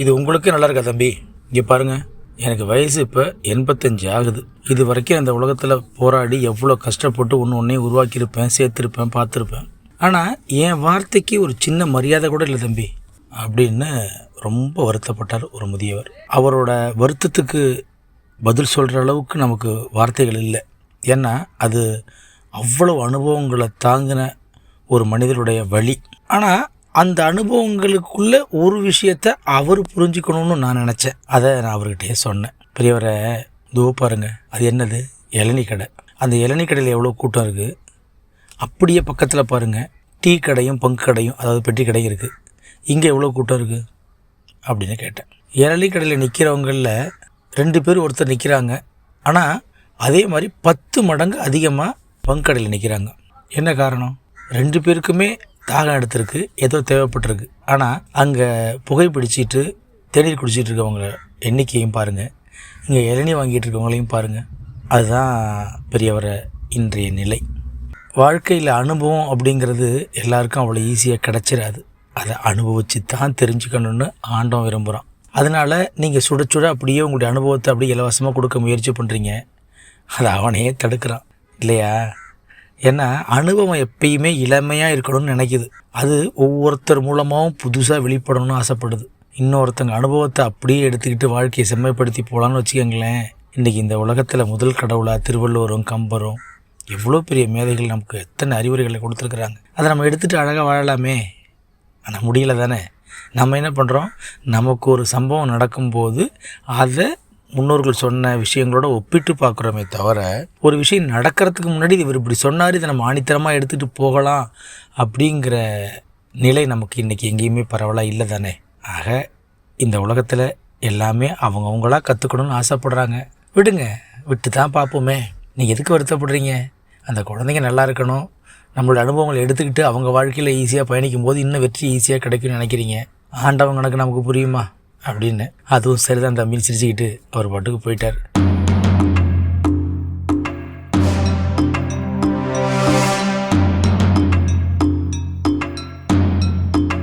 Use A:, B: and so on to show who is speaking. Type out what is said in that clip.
A: இது உங்களுக்கே நல்லா இருக்கா தம்பி? இங்கே பாருங்கள், எனக்கு வயசு இப்போ 85 ஆகுது. இது வரைக்கும் இந்த உலகத்தில் போராடி எவ்வளோ கஷ்டப்பட்டு ஒன்றையும் உருவாக்கியிருப்பேன், சேர்த்துருப்பேன், பார்த்துருப்பேன். ஆனால் என் வார்த்தைக்கு ஒரு சின்ன மரியாதை கூட இல்லை தம்பி அப்படின்னு ரொம்ப வருத்தப்பட்டார் ஒரு முதியவர். அவரோட வருத்தத்துக்கு பதில் சொல்கிற அளவுக்கு நமக்கு வார்த்தைகள் இல்லை. ஏன்னா அது அவ்வளவு அனுபவங்களை தாங்கின ஒரு மனிதனுடைய வழி. ஆனால் அந்த அனுபவங்களுக்குள்ள ஒரு விஷயத்தை அவர் புரிஞ்சுக்கணும்னு நான் நினச்சேன். அதை நான் அவர்கிட்டயே சொன்னேன். பெரியவரை, இதோ பாருங்கள், அது என்னது? இளநீ கடை. அந்த இளநீ கடையில் எவ்வளோ கூட்டம் இருக்குது. அப்படியே பக்கத்தில் பாருங்கள், டீ கடையும் பங்கு கடையும், அதாவது பெட்டி கடையும் இருக்குது. இங்கே எவ்வளோ கூட்டம் இருக்குது அப்படின்னு கேட்டேன். இளநீ கடையில் நிற்கிறவங்களில் 2 பேர் ஒருத்தர் நிற்கிறாங்க. ஆனால் அதே மாதிரி 10 மடங்கு அதிகமாக பங்கு கடையில் நிற்கிறாங்க. என்ன காரணம்? 2 பேருக்குமே தாகம் எடுத்திருக்கு, ஏதோ தேவைப்பட்டிருக்கு. ஆனால் அங்கே புகை பிடிச்சிட்டு தேநீர் குடிச்சிட்டு இருக்கவங்க எண்ணிக்கையும் பாருங்கள், இங்கே இளநீ வாங்கிட்டு இருக்கவங்களையும் பாருங்கள். அதுதான் பெரியவரை இன்றைய நிலை. வாழ்க்கையில் அனுபவம் அப்படிங்கிறது எல்லாருக்கும் அவ்வளோ ஈஸியாக கிடச்சிடாது. அதை அனுபவித்து தான் தெரிஞ்சுக்கணுன்னு ஆண்டவன் விரும்புகிறான். அதனால் நீங்கள் சுட சுட அப்படியே உங்களுடைய அனுபவத்தை அப்படியே இலவசமாக கொடுக்க முயற்சி பண்ணுறீங்க. அதை அவனே தடுக்கிறான் இல்லையா? ஏன்னா அனுபவம் எப்பயுமே இளமையாக இருக்கணும்னு நினைக்குது. அது ஒவ்வொருத்தர் மூலமாகவும் புதுசாக வெளிப்படணும்னு ஆசைப்படுது. இன்னொருத்தங்க அனுபவத்தை அப்படியே எடுத்துக்கிட்டு வாழ்க்கையை செம்மைப்படுத்தி போகலான்னு வச்சுக்கோங்களேன். இன்றைக்கி இந்த உலகத்தில் முதல் கடவுளாக திருவள்ளுவரும் கம்பரும் எவ்வளோ பெரிய மேதைகள் நமக்கு எத்தனை அறிவுரைகளை கொடுத்துருக்குறாங்க. அதை நம்ம எடுத்துகிட்டு அழகாக வாழலாமே. ஆனால் முடியலை தானே. நம்ம என்ன பண்ணுறோம்? நமக்கு ஒரு சம்பவம் நடக்கும்போது அதை முன்னோர்கள் சொன்ன விஷயங்களோட ஒப்பிட்டு பார்க்குறோமே தவிர, ஒரு விஷயம் நடக்கிறதுக்கு முன்னாடி இவர் இப்படி சொன்னார், இதை நம்ம ஆணித்தரமாக எடுத்துகிட்டு போகலாம் அப்படிங்கிற நிலை நமக்கு இன்றைக்கி எங்கேயுமே பரவலாக இல்லை தானே. ஆக இந்த உலகத்தில் எல்லாமே அவங்கவுங்களாக கற்றுக்கணும்னு ஆசைப்படுறாங்க. விடுங்க, விட்டு தான் பார்ப்போமே. நீங்கள் எதுக்கு வருத்தப்படுறீங்க? அந்த குழந்தைங்க நல்லா இருக்கணும், நம்மளோட அனுபவங்களை எடுத்துக்கிட்டு அவங்க வாழ்க்கையில் ஈஸியாக பயணிக்கும் போது இன்னும் வெற்றி ஈஸியாக கிடைக்கும்னு நினைக்கிறீங்க. ஆண்டவன் கணக்கு நமக்கு புரியுமா அப்படின்னு. அதுவும் சரிதான் தம்பின்னு சிரிச்சுக்கிட்டு அவர் பாட்டுக்கு போயிட்டார்.